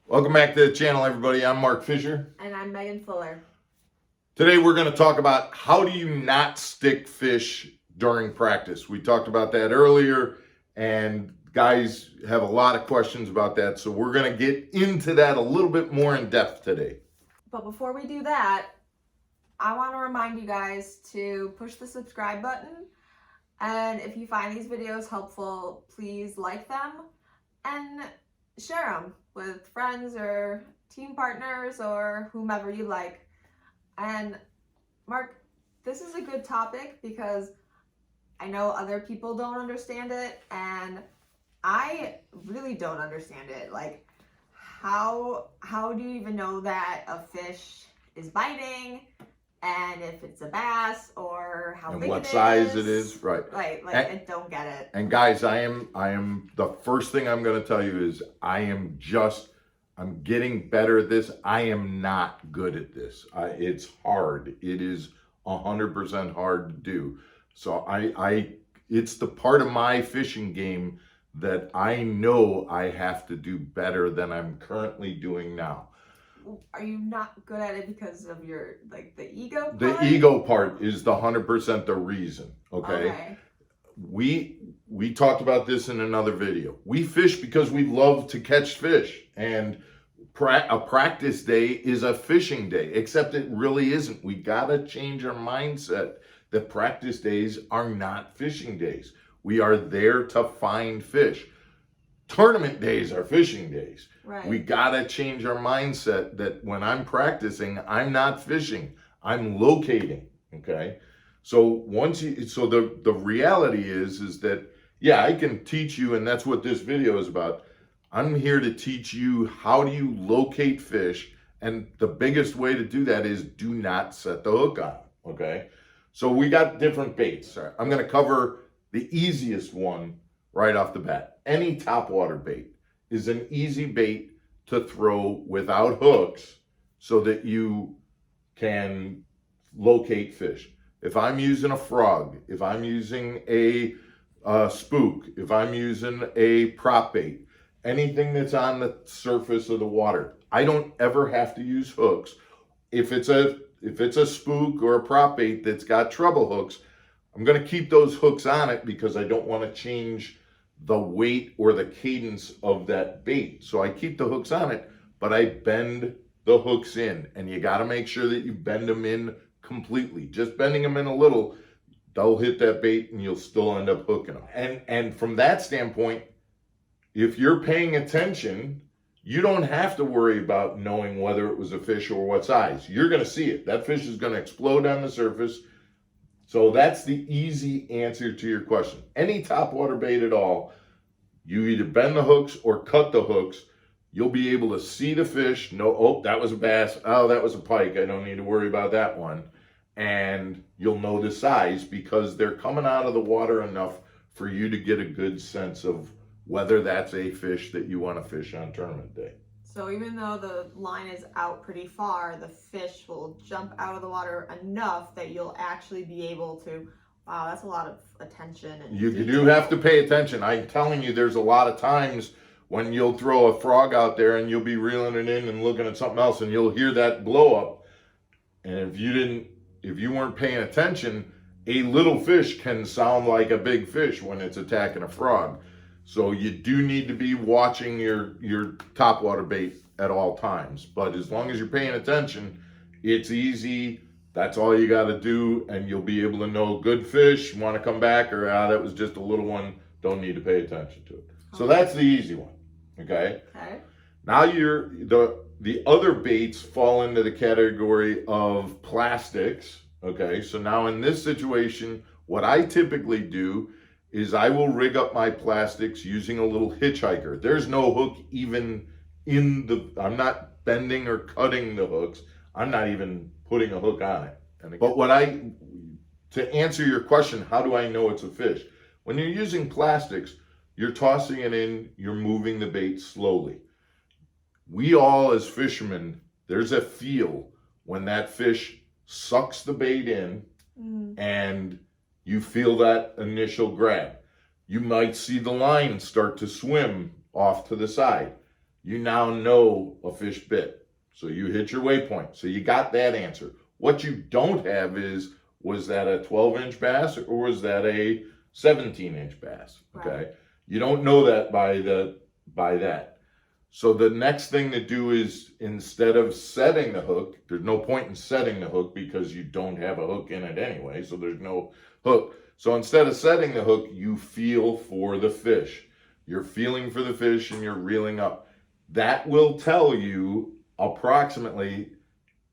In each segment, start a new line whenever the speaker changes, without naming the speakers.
Welcome back to the channel, everybody. I'm Mark Fisher.
And I'm Megan Fuller.
Today we're going to talk about how do you not stick fish during practice. We talked about that earlier, and guys have a lot of questions about that, so we're going to get into that a little bit more in depth today.
But before we do that, I want to remind you guys to push the subscribe button. And if you find these videos helpful, please like them and share them with friends or team partners or whomever you like. And Mark, this is a good topic because I know other people don't understand it, and I really don't understand it. Like, how do you even know that a fish is biting, and if it's a bass, or how
And
big
what
it
size
is?
it is, right?
Right, like I don't get it.
And guys, I am the first thing I'm going to tell you is I'm getting better at this. I am not good at this. It's hard. It is 100% hard to do. So it's the part of my fishing game that I know I have to do better than I'm currently doing now.
Are you not good at it because of your, like, the ego part?
The ego part is the 100% the reason, okay? We talked about this in another video. We fish because we love to catch fish, and a practice day is a fishing day, except it really isn't. We gotta change our mindset that practice days are not fishing days. We are there to find fish. Tournament days are fishing days.
Right.
We gotta change our mindset that when I'm practicing, I'm not fishing, I'm locating, okay? So the reality is that, yeah, I can teach you, and that's what this video is about. I'm here to teach you how do you locate fish, and the biggest way to do that is do not set the hook on, okay? So we got different baits. I'm gonna cover the easiest one right off the bat. Any topwater bait is an easy bait to throw without hooks so that you can locate fish. If I'm using a frog, if I'm using a spook, if I'm using a prop bait, anything that's on the surface of the water, I don't ever have to use hooks. If it's a spook or a prop bait that's got treble hooks, I'm going to keep those hooks on it because I don't want to change the weight or the cadence of that bait. So I keep the hooks on it, but I bend the hooks in, and you got to make sure that you bend them in completely. Just bending them in a little, they'll hit that bait and you'll still end up hooking them. And from that standpoint, if you're paying attention, you don't have to worry about knowing whether it was a fish or what size. You're going to see it. That fish is going to explode on the surface. So that's the easy answer to your question. Any topwater bait at all, you either bend the hooks or cut the hooks. You'll be able to see the fish, know, oh, that was a bass, oh, that was a pike, I don't need to worry about that one. And you'll know the size because they're coming out of the water enough for you to get a good sense of whether that's a fish that you want to fish on tournament day.
So even though the line is out pretty far, the fish will jump out of the water enough that you'll actually be able to, wow, that's a lot of attention. And
you do have to pay attention. I'm telling you, there's a lot of times when you'll throw a frog out there and you'll be reeling it in and looking at something else and you'll hear that blow up. And if you weren't paying attention, a little fish can sound like a big fish when it's attacking a frog. So you do need to be watching your topwater bait at all times. But as long as you're paying attention, it's easy. That's all you got to do, and you'll be able to know good fish, want to come back, or that was just a little one, don't need to pay attention to it. So that's the easy one, okay?
Okay.
Now the other baits fall into the category of plastics, okay? So now in this situation, what I typically do is I will rig up my plastics using a little hitchhiker. There's no hook even I'm not bending or cutting the hooks. I'm not even putting a hook on it. But to answer your question, how do I know it's a fish? When you're using plastics, you're tossing it in, you're moving the bait slowly. We all as fishermen, there's a feel when that fish sucks the bait in and you feel that initial grab. You might see the line start to swim off to the side. you now know a fish bit. So you hit your waypoint. So you got that answer. What you don't have is, was that a 12-inch bass or was that a 17-inch bass? Okay.
Right.
You don't know that by that. So the next thing to do is, instead of setting the hook, there's no point in setting the hook because you don't have a hook in it anyway, so there's no hook. So instead of setting the hook, you feel for the fish. You're feeling for the fish and you're reeling up. That will tell you approximately,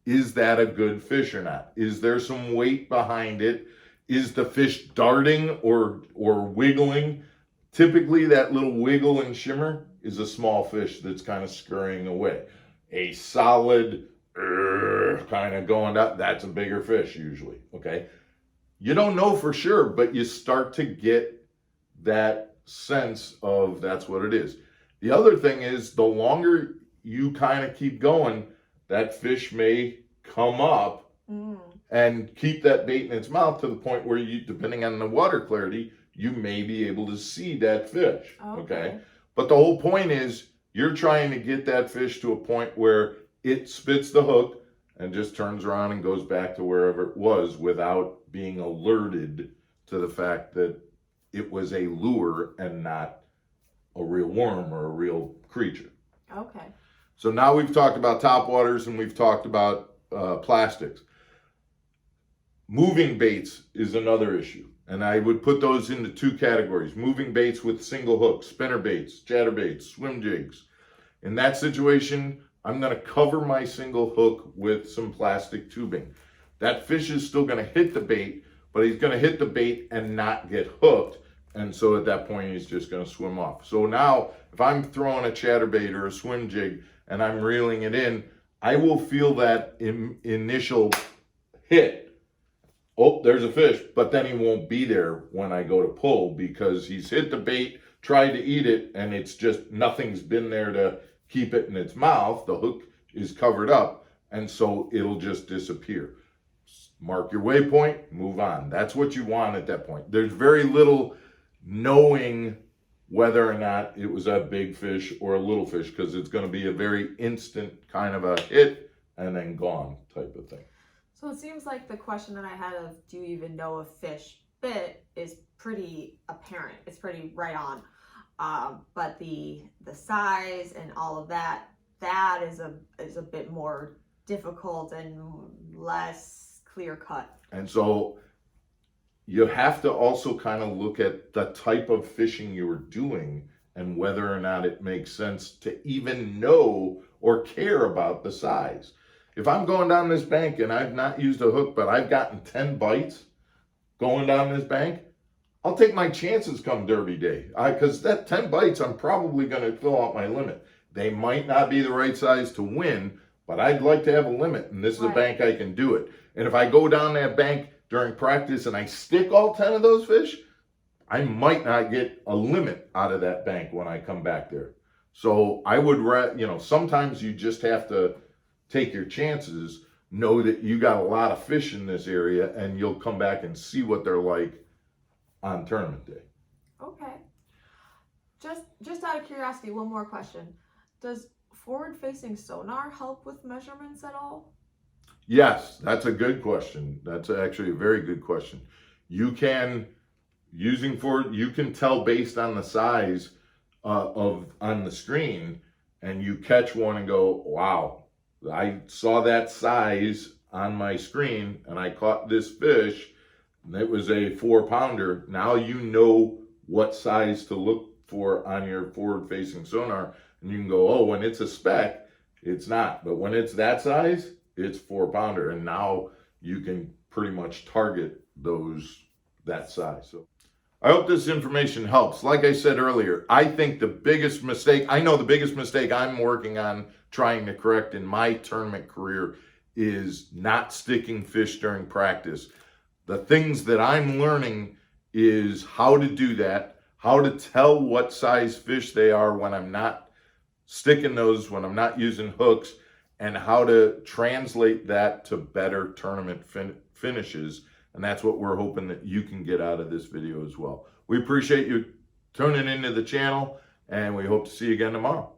is that a good fish or not? Is there some weight behind it? Is the fish darting or wiggling? Typically, that little wiggle and shimmer is a small fish that's kind of scurrying away. A solid kind of going up, that's a bigger fish usually, okay? You don't know for sure, but you start to get that sense of that's what it is. The other thing is, the longer you kind of keep going, that fish may come up and keep that bait in its mouth to the point where you, depending on the water clarity, you may be able to see that fish, okay? But the whole point is, you're trying to get that fish to a point where it spits the hook and just turns around and goes back to wherever it was without being alerted to the fact that it was a lure and not a real worm or a real creature.
Okay.
So now we've talked about topwaters and we've talked about plastics. Moving baits is another issue. And I would put those into two categories. Moving baits with single hooks, spinner baits, chatterbaits, swim jigs. In that situation, I'm going to cover my single hook with some plastic tubing. That fish is still going to hit the bait, but he's going to hit the bait and not get hooked. And so at that point, he's just going to swim off. So now, if I'm throwing a chatterbait or a swim jig and I'm reeling it in, I will feel that initial hit. Oh, there's a fish, but then he won't be there when I go to pull because he's hit the bait, tried to eat it, and it's just, nothing's been there to keep it in its mouth. The hook is covered up, and so it'll just disappear. Mark your waypoint, move on. That's what you want at that point. There's very little knowing whether or not it was a big fish or a little fish because it's going to be a very instant kind of a hit and then gone type of thing.
So it seems like the question that I had of, do you even know a fish bit, is pretty apparent. It's pretty right on. But the size and all of that, that is a bit more difficult and less clear cut.
And so you have to also kind of look at the type of fishing you're doing and whether or not it makes sense to even know or care about the size. If I'm going down this bank and I've not used a hook, but I've gotten 10 bites going down this bank, I'll take my chances come Derby Day. Because that 10 bites, I'm probably going to fill out my limit. They might not be the right size to win, but I'd like to have a limit, and this is a bank I can do it. And if I go down that bank during practice and I stick all 10 of those fish, I might not get a limit out of that bank when I come back there. So I would, sometimes you just have to take your chances, know that you got a lot of fish in this area, and you'll come back and see what they're like on tournament day.
Okay. Just out of curiosity, one more question. Does forward-facing sonar help with measurements at all?
Yes, that's a good question. That's actually a very good question. You can, you can tell based on the size on the screen, and you catch one and go, wow, I saw that size on my screen and I caught this fish and it was a 4-pounder. Now you know what size to look for on your forward-facing sonar, and you can go, oh, when it's a speck, it's not. But when it's that size, it's 4-pounder. And now you can pretty much target that size. So I hope this information helps. Like I said earlier, I think the biggest mistake I'm working on trying to correct in my tournament career is not sticking fish during practice. The things that I'm learning is how to do that, how to tell what size fish they are when I'm not sticking those, when I'm not using hooks, and how to translate that to better tournament finishes. And that's what we're hoping that you can get out of this video as well. We appreciate you tuning into the channel, and we hope to see you again tomorrow.